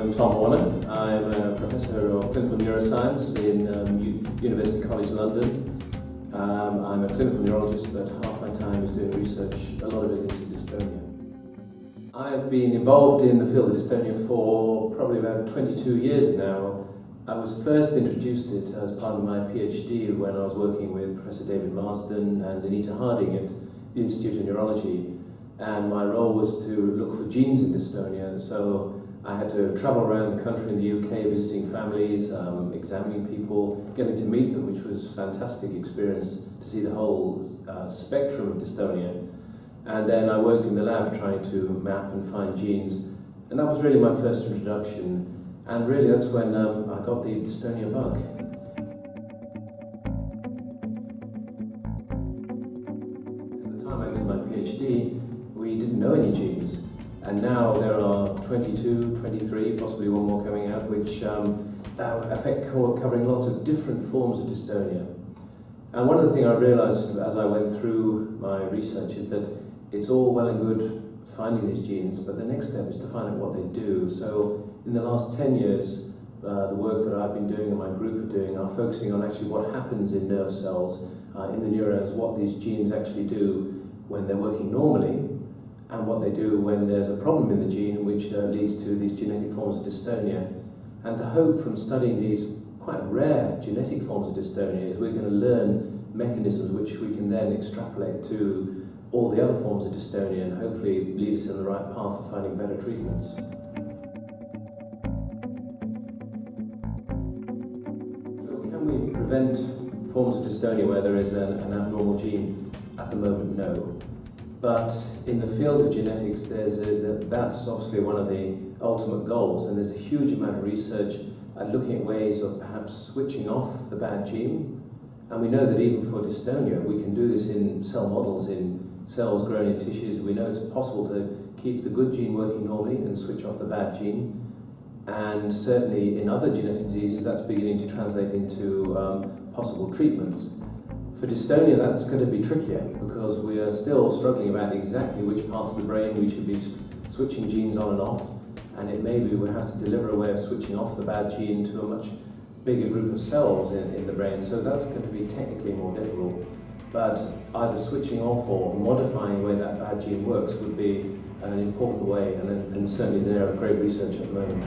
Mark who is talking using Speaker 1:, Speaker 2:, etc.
Speaker 1: I'm Tom Warner. I'm a professor of clinical neuroscience in University College London. I'm a clinical neurologist, but half my time is doing research, a lot of it into dystonia. I've been involved in the field of dystonia for probably about 22 years now. I was first introduced it as part of my PhD when I was working with Professor David Marsden and Anita Harding at the Institute of Neurology. And my role was to look for genes in dystonia, so I had to travel around the country in the UK, visiting families, examining people, getting to meet them, which was a fantastic experience to see the whole spectrum of dystonia. And then I worked in the lab trying to map and find genes, and that was really my first introduction, and really that's when I got the dystonia bug. At the time I did my PhD, we didn't know any genes, and now there are 22, 23, possibly one more coming out, which affect covering lots of different forms of dystonia. And one of the things I realized as I went through my research is that it's all well and good finding these genes, but the next step is to find out what they do. So in the last 10 years, the work that I've been doing and my group are doing are focusing on actually what happens in nerve cells, in the neurons, what these genes actually do when they're working normally, and what they do when there's a problem in the gene which leads to these genetic forms of dystonia. And the hope from studying these quite rare genetic forms of dystonia is we're going to learn mechanisms which we can then extrapolate to all the other forms of dystonia and hopefully lead us in the right path of finding better treatments. So can we prevent forms of dystonia where there is an abnormal gene? At the moment, no. But in the field of genetics, that's obviously one of the ultimate goals, and there's a huge amount of research at looking at ways of perhaps switching off the bad gene. And we know that even for dystonia, we can do this in cell models, in cells grown in tissues. We know it's possible to keep the good gene working normally and switch off the bad gene. And certainly in other genetic diseases, that's beginning to translate into possible treatments. For dystonia, that's going to be trickier because we are still struggling about exactly which parts of the brain we should be switching genes on and off, and it may be we have to deliver a way of switching off the bad gene to a much bigger group of cells in the brain, so that's going to be technically more difficult. But either switching off or modifying the way that bad gene works would be an important way, and certainly is an area of great research at the moment.